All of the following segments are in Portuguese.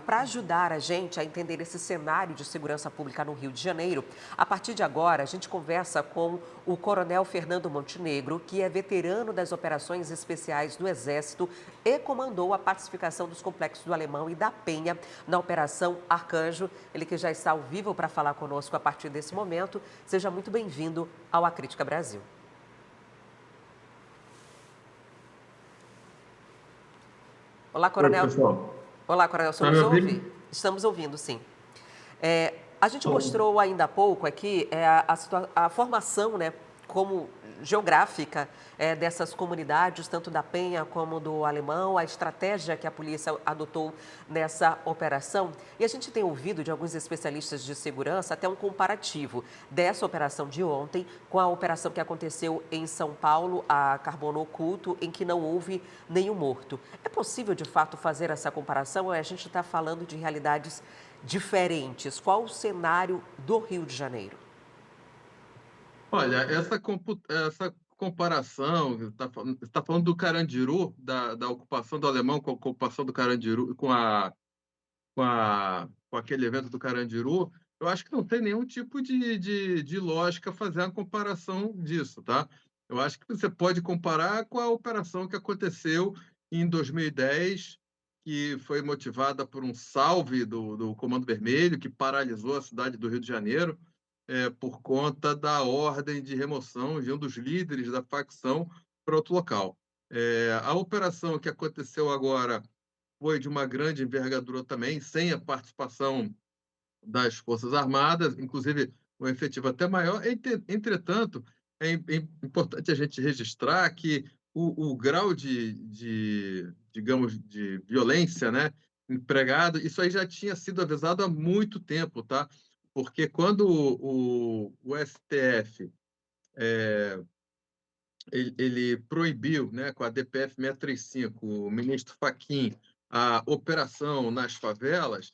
para ajudar a gente a entender esse cenário de segurança pública no Rio de Janeiro, a partir de agora a gente conversa com o Coronel Fernando Montenegro, que é veterano das operações especiais do Exército e comandou a pacificação dos complexos do Alemão e da Penha na Operação Arcanjo. Ele que já está ao vivo para falar conosco a partir desse momento. Seja muito bem-vindo ao Acrítica Brasil. Olá, Oi, Coronel. pessoal. Olá, Coronel, o senhor Tá me nos ouve? ouvindo? Estamos ouvindo, sim. A gente Bom, mostrou ainda há pouco aqui a formação, né, como geográfica dessas comunidades, tanto da Penha como do Alemão, a estratégia que a polícia adotou nessa operação. E a gente tem ouvido de alguns especialistas de segurança até um comparativo dessa operação de ontem com a operação que aconteceu em São Paulo, a Carbono Oculto, em que não houve nenhum morto. É possível, de fato, fazer essa comparação ou a gente está falando de realidades diferentes? Qual o cenário do Rio de Janeiro? olha, essa comparação, você tá falando do Carandiru, da ocupação do Alemão com a ocupação do Carandiru, com aquele evento do Carandiru, eu acho que não tem nenhum tipo de lógica fazer uma comparação disso, tá? Eu acho que você pode comparar com a operação que aconteceu em 2010, que foi motivada por um salve do Comando Vermelho, que paralisou a cidade do Rio de Janeiro, por conta da ordem de remoção de um dos líderes da facção para outro local. A operação que aconteceu agora foi de uma grande envergadura também, sem a participação das Forças Armadas, inclusive um efetivo até maior. Entretanto, é importante a gente registrar que o grau digamos, de violência, né, empregado, isso aí já tinha sido avisado há muito tempo, tá? Porque quando o STF ele proibiu, né, com a DPF 635, o ministro Fachin, a operação nas favelas,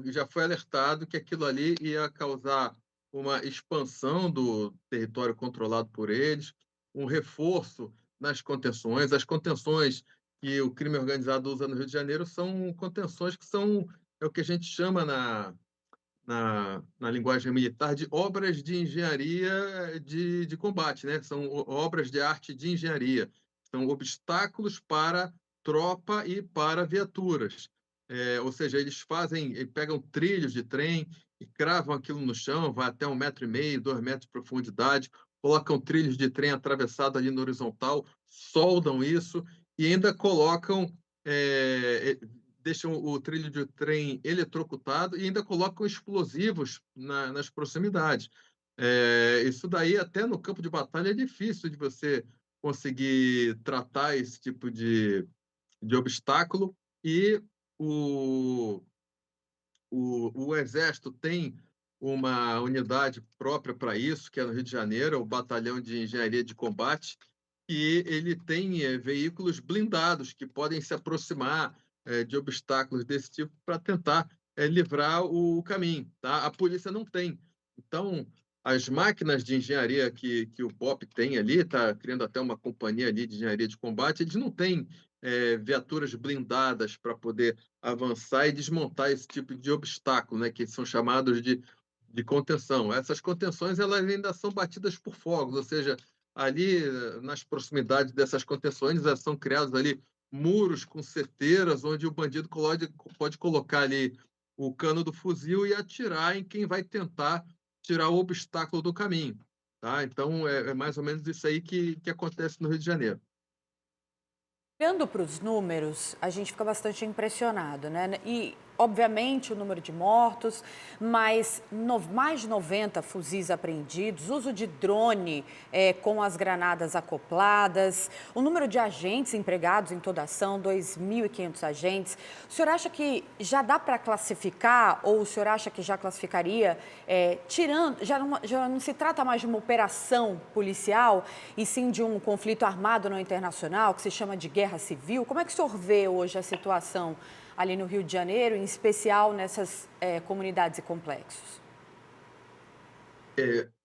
já foi alertado que aquilo ali ia causar uma expansão do território controlado por eles, um reforço nas contenções. As contenções que o crime organizado usa no Rio de Janeiro são contenções que são é o que a gente chama na linguagem militar, de obras de engenharia de combate, né? São obras de arte de engenharia, são obstáculos para tropa e para viaturas. Ou seja, eles pegam trilhos de trem e cravam aquilo no chão, vai até 1,5 m, 2 metros de profundidade, colocam trilhos de trem atravessado ali no horizontal, soldam isso e ainda colocam deixam o trilho de trem eletrocutado e ainda colocam explosivos nas proximidades. Isso daí, até no campo de batalha, é difícil de você conseguir tratar esse tipo de obstáculo. E o, o Exército tem uma unidade própria para isso, que é no Rio de Janeiro, o Batalhão de Engenharia de Combate, e ele tem veículos blindados que podem se aproximar de obstáculos desse tipo para tentar livrar o caminho. Tá? A polícia não tem. Então, as máquinas de engenharia que o BOP tem ali, está criando até uma companhia ali de engenharia de combate, eles não têm viaturas blindadas para poder avançar e desmontar esse tipo de obstáculo, né, que são chamados de contenção. Essas contenções elas ainda são batidas por fogos, ou seja, ali nas proximidades dessas contenções são criados ali muros com seteiras onde o bandido pode colocar ali o cano do fuzil e atirar em quem vai tentar tirar o obstáculo do caminho. Tá? Então, é mais ou menos isso aí que acontece no Rio de Janeiro. Olhando para os números, a gente fica bastante impressionado, né? E, obviamente, o número de mortos, mas mais de 90 fuzis apreendidos, uso de drone com as granadas acopladas, o número de agentes empregados em toda a ação, 2.500 agentes. O senhor acha que já dá para classificar, ou o senhor acha que já classificaria, tirando, já não se trata mais de uma operação policial, e sim de um conflito armado no internacional, que se chama de guerra civil? Como é que o senhor vê hoje a situação ali no Rio de Janeiro, em especial nessas comunidades e complexos?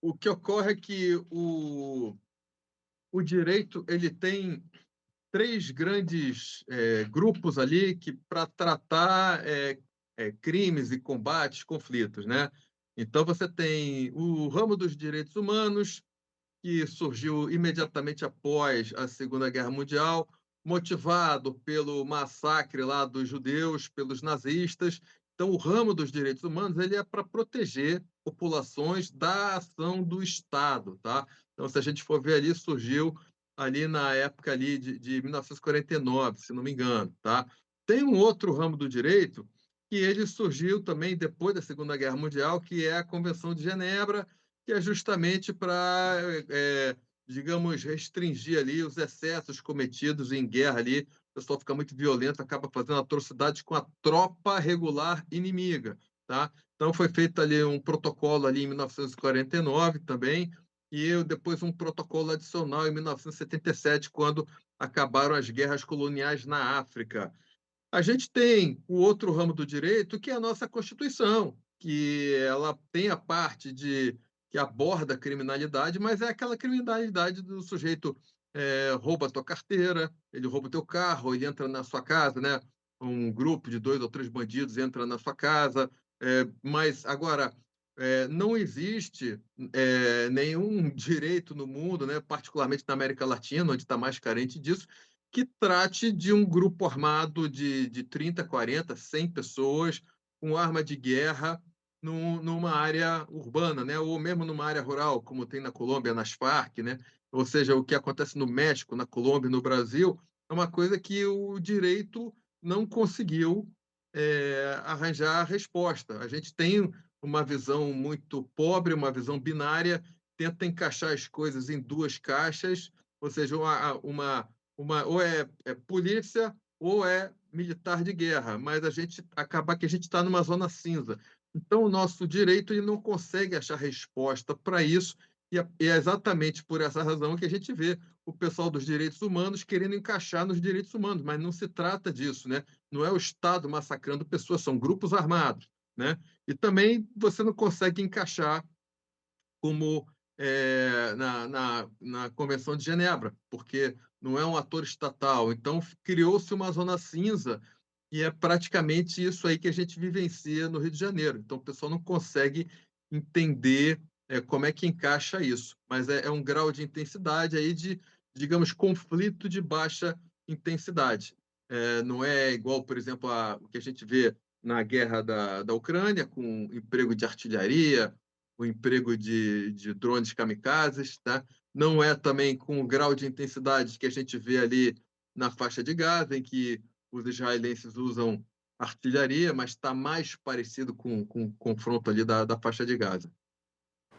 O que ocorre é que o direito ele tem três grandes grupos ali que para tratar crimes e combates, conflitos, né? Então, você tem o ramo dos direitos humanos, que surgiu imediatamente após a Segunda Guerra Mundial, motivado pelo massacre lá dos judeus pelos nazistas. Então, o ramo dos direitos humanos ele é para proteger populações da ação do Estado, tá? Então, se a gente for ver ali, surgiu ali na época ali de 1949, se não me engano, tá? Tem um outro ramo do direito que ele surgiu também depois da Segunda Guerra Mundial, que é a Convenção de Genebra, que é justamente para, digamos, restringir ali os excessos cometidos em guerra ali. O pessoal fica muito violento, acaba fazendo atrocidades com a tropa regular inimiga, tá? Então foi feito ali um protocolo ali em 1949 também, e depois um protocolo adicional em 1977, quando acabaram as guerras coloniais na África. A gente tem o outro ramo do direito, que é a nossa Constituição, que ela tem a parte que aborda a criminalidade, mas é aquela criminalidade do sujeito rouba a tua carteira, ele rouba o teu carro, ele entra na sua casa, né? Um grupo de 2 ou 3 bandidos entra na sua casa, mas agora não existe nenhum direito no mundo, né? Particularmente na América Latina, onde está mais carente disso, que trate de um grupo armado de 30, 40, 100 pessoas com arma de guerra numa área urbana, né? Ou mesmo numa área rural, como tem na Colômbia, nas Farc, né? Ou seja, o que acontece no México, na Colômbia, no Brasil, é uma coisa que o direito não conseguiu arranjar a resposta. A gente tem uma visão muito pobre, uma visão binária, tenta encaixar as coisas em duas caixas, ou seja, ou é polícia ou é militar de guerra, mas a gente acaba que a gente está numa zona cinza. Então, o nosso direito ele não consegue achar resposta para isso, e é exatamente por essa razão que a gente vê o pessoal dos direitos humanos querendo encaixar nos direitos humanos, mas não se trata disso, né? Não é o Estado massacrando pessoas, são grupos armados, né? E também você não consegue encaixar como na Convenção de Genebra, porque não é um ator estatal. Então, criou-se uma zona cinza, e é praticamente isso aí que a gente vivencia no Rio de Janeiro. Então, o pessoal não consegue entender como é que encaixa isso. Mas é um grau de intensidade aí de, digamos, conflito de baixa intensidade. Não é igual, por exemplo, o que a gente vê na guerra da Ucrânia, com emprego de artilharia, o emprego de drones kamikazes, tá? Não é também com o grau de intensidade que a gente vê ali na faixa de Gaza, em que os israelenses usam artilharia, mas está mais parecido com o confronto ali da faixa de Gaza.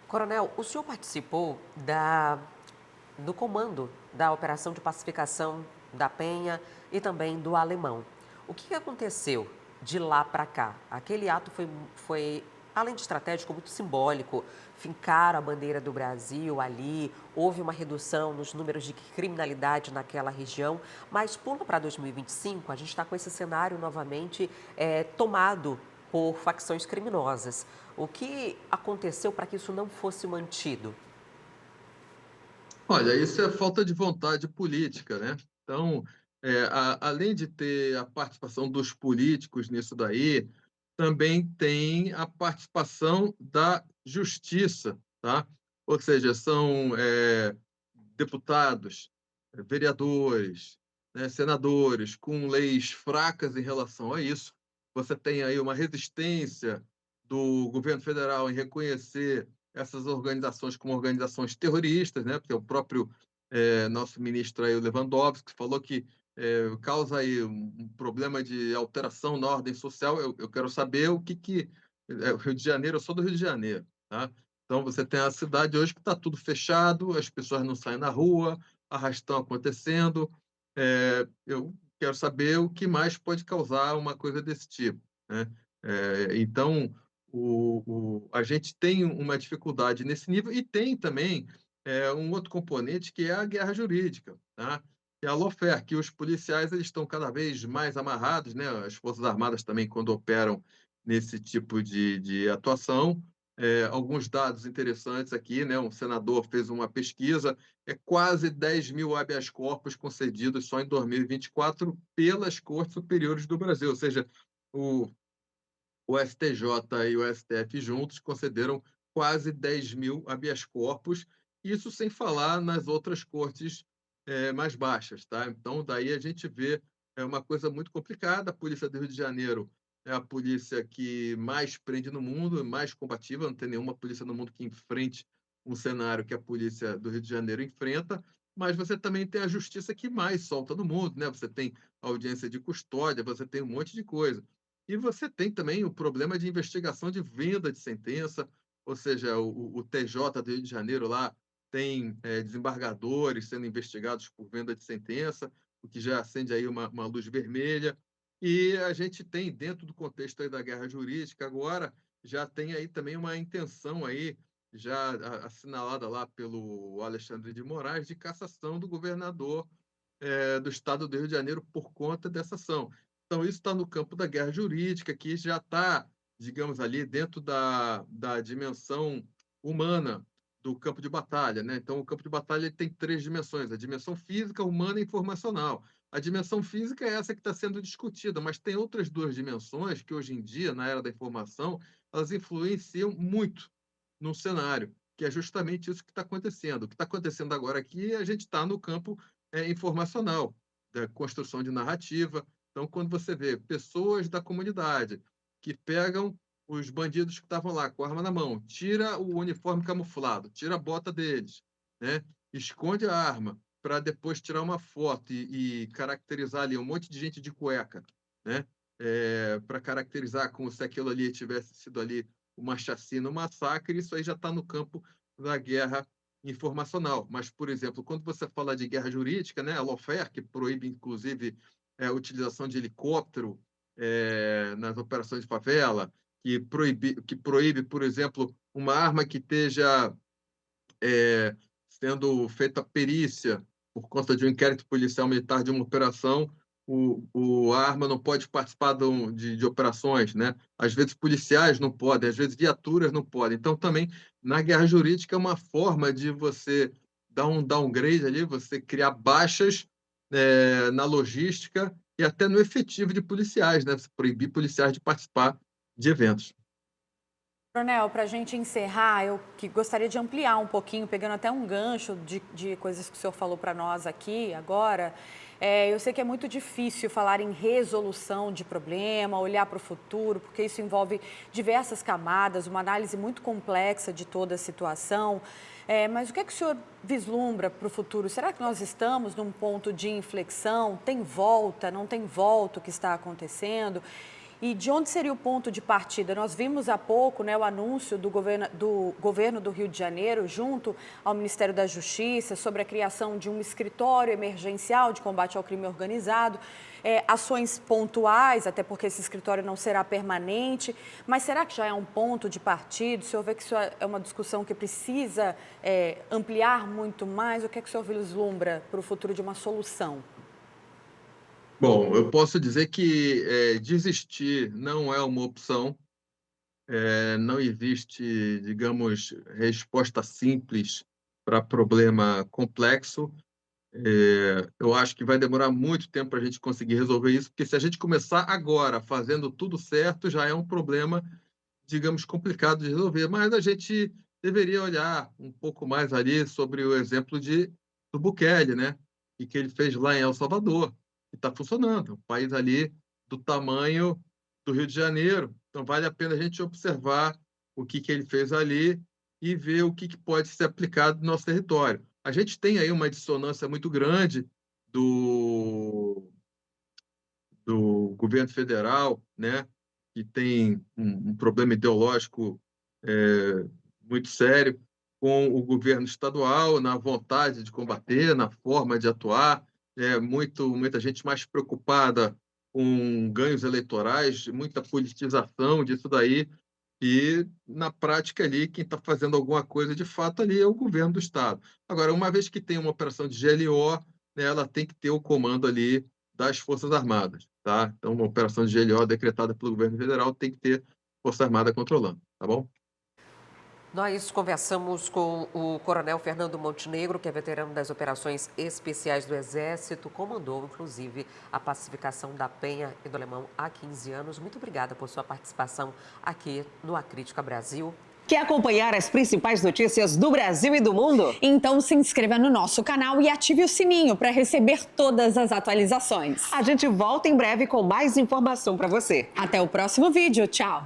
Coronel, o senhor participou do comando da Operação de Pacificação da Penha e também do Alemão. O que aconteceu de lá para cá? Aquele ato foi, além de estratégico, muito simbólico. Fincaram a bandeira do Brasil ali, houve uma redução nos números de criminalidade naquela região, mas pula para 2025, a gente está com esse cenário novamente tomado por facções criminosas. O que aconteceu para que isso não fosse mantido? Olha, isso é falta de vontade política, né? Então, além de ter a participação dos políticos nisso daí, também tem a participação da justiça, tá? Ou seja, são deputados, vereadores, né, senadores com leis fracas em relação a isso. Você tem aí uma resistência do governo federal em reconhecer essas organizações como organizações terroristas, né? Porque o próprio nosso ministro aí, o Lewandowski, falou que causa aí um problema de alteração na ordem social. Eu quero saber o Rio de Janeiro, eu sou do Rio de Janeiro, tá? Então você tem a cidade hoje que está tudo fechado, as pessoas não saem na rua, arrastão acontecendo. Eu quero saber o que mais pode causar uma coisa desse tipo, né? Então, a gente tem uma dificuldade nesse nível, e tem também um outro componente que é a guerra jurídica, tá? Que é a lawfare, que os policiais eles estão cada vez mais amarrados, né? As Forças Armadas também, quando operam nesse tipo de atuação, alguns dados interessantes aqui, né? Um senador fez uma pesquisa, quase 10 mil habeas corpus concedidos só em 2024 pelas Cortes Superiores do Brasil, ou seja, o, o STJ e o STF juntos concederam quase 10 mil habeas corpus, isso sem falar nas outras cortes mais baixas, tá? Então, daí a gente vê uma coisa muito complicada. A Polícia do Rio de Janeiro é a polícia que mais prende no mundo, mais combativa, não tem nenhuma polícia no mundo que enfrente um cenário que a Polícia do Rio de Janeiro enfrenta, mas você também tem a justiça que mais solta no mundo, né? Você tem audiência de custódia, você tem um monte de coisa. E você tem também o problema de investigação de venda de sentença, ou seja, o TJ do Rio de Janeiro lá tem desembargadores sendo investigados por venda de sentença, o que já acende aí uma luz vermelha. E a gente tem, dentro do contexto aí da guerra jurídica, agora já tem aí também uma intenção aí, já assinalada lá pelo Alexandre de Moraes, de cassação do governador do estado do Rio de Janeiro por conta dessa ação. Então, isso está no campo da guerra jurídica, que já está, digamos, ali dentro da dimensão humana do campo de batalha, né? Então, o campo de batalha tem três dimensões: a dimensão física, humana e informacional. A dimensão física é essa que está sendo discutida, mas tem outras duas dimensões que, hoje em dia, na era da informação, elas influenciam muito no cenário, que é justamente isso que está acontecendo. O que está acontecendo agora aqui, a gente está no campo informacional, da construção de narrativa. Então, quando você vê pessoas da comunidade que pegam os bandidos que estavam lá com a arma na mão, tira o uniforme camuflado, tira a bota deles, né? Esconde a arma para depois tirar uma foto e caracterizar ali um monte de gente de cueca, né? Para caracterizar como se aquilo ali tivesse sido ali uma chacina, um massacre. Isso aí já está no campo da guerra informacional. Mas, por exemplo, quando você fala de guerra jurídica, né, a lawfare, que proíbe, inclusive, a utilização de helicóptero nas operações de favela, que proíbe, por exemplo, uma arma que esteja sendo feita perícia por conta de um inquérito policial militar de uma operação, a arma não pode participar de operações, né? Às vezes policiais não podem, às vezes viaturas não podem. Então, também, na guerra jurídica, é uma forma de você dar um downgrade ali, você criar baixas na logística e até no efetivo de policiais, né? Você proibir policiais de participar de eventos. Coronel, para a gente encerrar, eu que gostaria de ampliar um pouquinho, pegando até um gancho de coisas que o senhor falou para nós aqui agora. Eu sei que é muito difícil falar em resolução de problema, olhar para o futuro, porque isso envolve diversas camadas, uma análise muito complexa de toda a situação. Mas o que é que o senhor vislumbra para o futuro? Será que nós estamos num ponto de inflexão? Tem volta, não tem volta o que está acontecendo? E de onde seria o ponto de partida? Nós vimos há pouco, né, o anúncio do governo do Rio de Janeiro, junto ao Ministério da Justiça, sobre a criação de um escritório emergencial de combate ao crime organizado. Ações pontuais, até porque esse escritório não será permanente. Mas será que já é um ponto de partida? O senhor vê que isso é uma discussão que precisa ampliar muito mais? O que é que o senhor vislumbra para o futuro de uma solução? Bom, eu posso dizer que desistir não é uma opção. Não existe, digamos, resposta simples para problema complexo. Eu acho que vai demorar muito tempo para a gente conseguir resolver isso, porque se a gente começar agora fazendo tudo certo, já é um problema, digamos, complicado de resolver. Mas a gente deveria olhar um pouco mais ali sobre o exemplo do Bukele, né? E que ele fez lá em El Salvador, e está funcionando. Um país ali do tamanho do Rio de Janeiro. Então, vale a pena a gente observar o que ele fez ali e ver o que pode ser aplicado no nosso território. A gente tem aí uma dissonância muito grande do, do governo federal, né, que tem um problema ideológico muito sério, com o governo estadual, na vontade de combater, na forma de atuar, muita gente mais preocupada com ganhos eleitorais, muita politização disso daí, e na prática ali, quem está fazendo alguma coisa de fato ali é o governo do estado. Agora, uma vez que tem uma operação de GLO, né, ela tem que ter o comando ali das Forças Armadas, tá? Então, uma operação de GLO decretada pelo governo federal tem que ter Força Armada controlando, tá bom? Nós conversamos com o coronel Fernando Montenegro, que é veterano das operações especiais do Exército, comandou, inclusive, a pacificação da Penha e do Alemão há 15 anos. Muito obrigada por sua participação aqui no Acrítica Brasil. Quer acompanhar as principais notícias do Brasil e do mundo? Então se inscreva no nosso canal e ative o sininho para receber todas as atualizações. A gente volta em breve com mais informação para você. Até o próximo vídeo. Tchau!